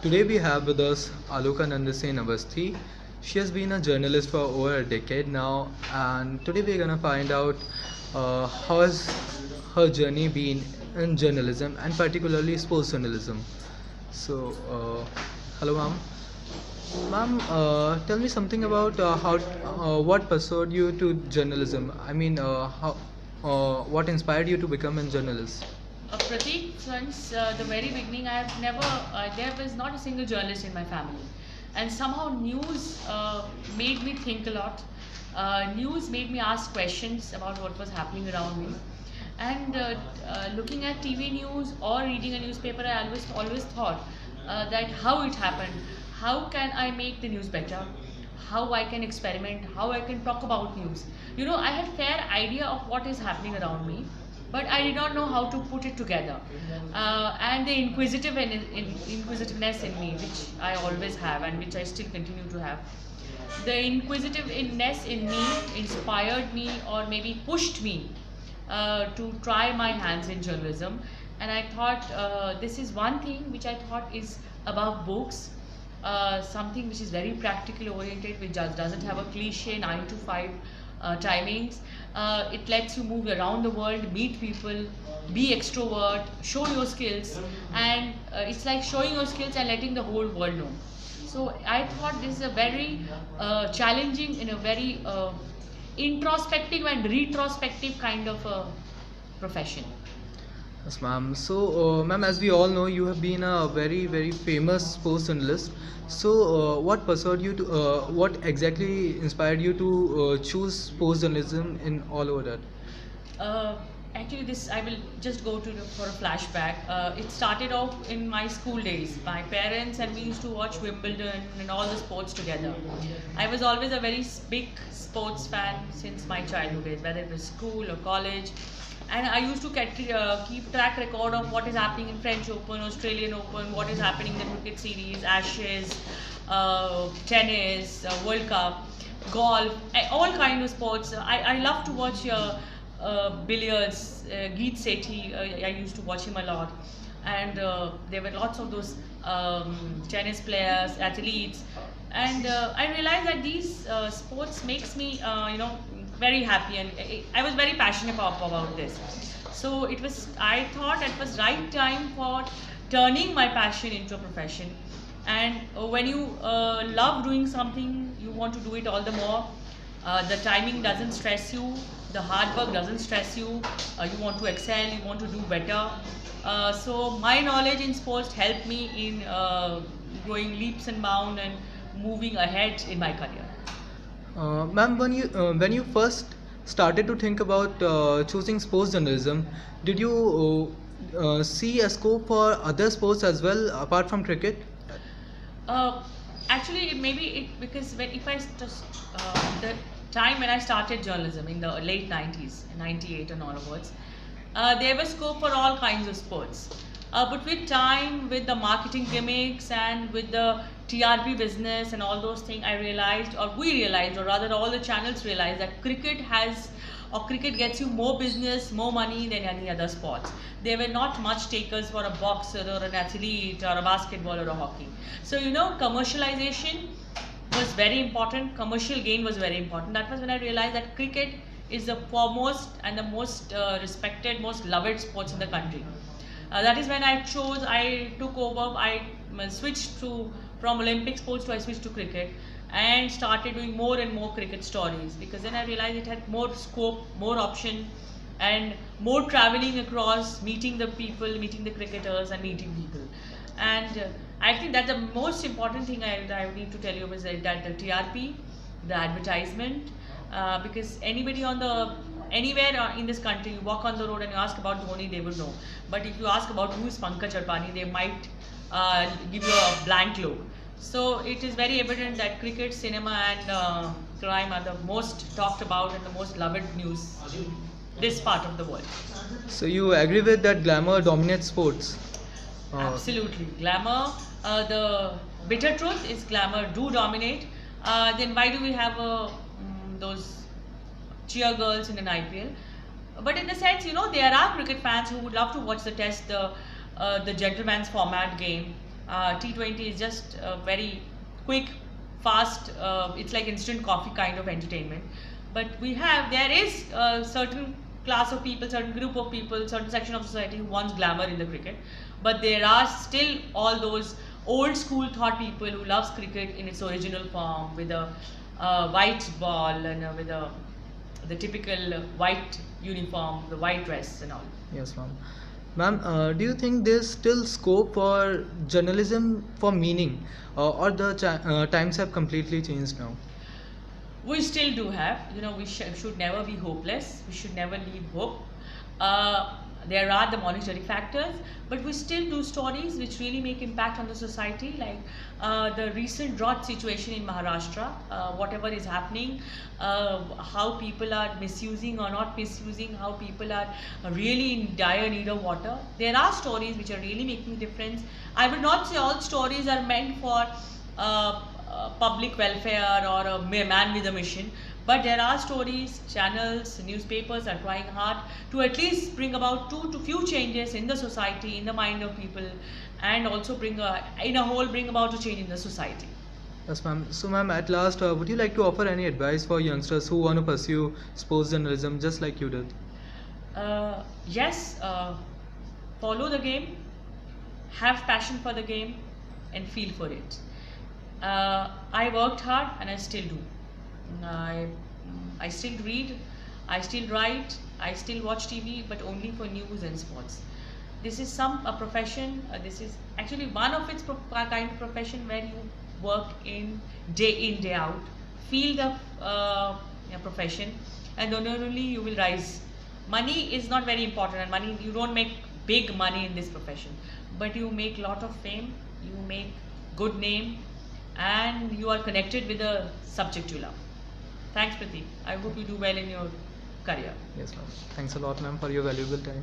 Today we have with us Aloka Nandasen Avasthi. She has been a journalist for over a decade now, and today we're gonna find out how has her journey been in journalism and particularly sports journalism. So, hello, ma'am. Ma'am, tell me something about what pursued you to journalism. What inspired you to become a journalist? Pratik, since the very beginning, I have never, there was not a single journalist in my family. And somehow news made me think a lot. News made me ask questions about what was happening around me. And looking at TV news or reading a newspaper, I always thought that how it happened, how can I make the news better, how I can experiment, how I can talk about news. I had fair idea of what is happening around me, but I did not know how to put it together. And the inquisitiveness in me, which I always have and which I still continue to have, the inquisitiveness in me inspired me or maybe pushed me to try my hands in journalism. And I thought this is one thing which I thought is above books, something which is very practically oriented, which just doesn't have a cliche 9 to 5 timings. It lets you move around the world, meet people, be extrovert, show your skills, and it's like showing your skills and letting the whole world know. So I thought this is a very challenging in a very introspective and retrospective kind of a profession. Yes, ma'am. So, ma'am, as we all know, you have been a very, very famous sports journalist. So, what exactly inspired you to choose sports journalism in all over that? Uh, Actually, this I will just go to for a flashback. It started off in my school days. My parents and we used to watch Wimbledon and all the sports together. I was always a very big sports fan since my childhood days, whether it was school or college. And I used to keep track record of what is happening in French Open, Australian Open, what is happening in the cricket series, Ashes, tennis, World Cup, golf, all kind of sports. I love to watch billiards, Geet Sethi. I used to watch him a lot, and there were lots of those tennis players, athletes, and I realized that these sports makes me, very happy, and I was very passionate about this. So I thought it was right time for turning my passion into a profession. And when you love doing something, you want to do it all the more. The timing doesn't stress you, the hard work doesn't stress you. You want to excel, you want to do better. So my knowledge in sports helped me in growing leaps and bounds and moving ahead in my career. Ma'am, when you first started to think about choosing sports journalism, did you see a scope for other sports as well apart from cricket? Uh, Actually, maybe it because when if I just the time when I started journalism in the late 90s, 98 and onwards, there was scope for all kinds of sports. But with time, with the marketing gimmicks and with the TRP business and all those things, I realized, or we realized, or rather all the channels realized that cricket gets you more business, more money than any other sports. There were not much takers for a boxer or an athlete or a basketball or a hockey. So, commercialization was very important, commercial gain was very important. That was when I realized that cricket is the foremost and the most respected, most loved sports in the country. That is when I took over, I switched from Olympic sports I switched to cricket and started doing more and more cricket stories, because then I realized it had more scope, more option, and more traveling across, meeting the people, meeting the cricketers and meeting people. And I think that the most important thing I need to tell you is that the TRP, the advertisement, because anybody anywhere in this country, you walk on the road and you ask about Dhoni, they would know. But if you ask about who is Pankaj Advani, they might give you a blank look. So it is very evident that cricket, cinema, and crime are the most talked about and the most loved news in this part of the world. So you agree with that glamour dominates sports? Absolutely. Glamour, the bitter truth is glamour do dominate. Then why do we have those cheer girls in an IPL? But in the sense, there are cricket fans who would love to watch the test, the gentleman's format game. T20 is just very quick, fast. It's like instant coffee kind of entertainment. But there is a certain class of people, certain group of people, certain section of society who wants glamour in the cricket. But there are still all those old school thought people who loves cricket in its original form, with a white ball and with the typical white uniform, the white dress and all. Yes, ma'am. Ma'am, do you think there's still scope for journalism for meaning, or the times have completely changed now? We still do have, we should never be hopeless, we should never leave hope. There are the monetary factors, but we still do stories which really make impact on the society, like the recent drought situation in Maharashtra, whatever is happening, how people are misusing or not misusing, how people are really in dire need of water. There are stories which are really making a difference. I would not say all stories are meant for public welfare or a man with a mission, but there are stories, channels, newspapers are trying hard to at least bring about few changes in the society, in the mind of people, and also bring about a change in the society. Yes, ma'am. So, ma'am, at last, would you like to offer any advice for youngsters who want to pursue sports journalism just like you did? Yes, follow the game, have passion for the game, and feel for it. I worked hard and I still do. I still read, I still write, I still watch TV, but only for news and sports. This is a profession. This is actually one of its kind of profession where you work in, day out, feel the profession, and then only you will rise. Money is not very important, and money, you don't make big money in this profession, but you make lot of fame, you make good name, and you are connected with the subject you love. Thanks, Pradeep. I hope you do well in your career. Yes, ma'am. Thanks a lot, ma'am, for your valuable time.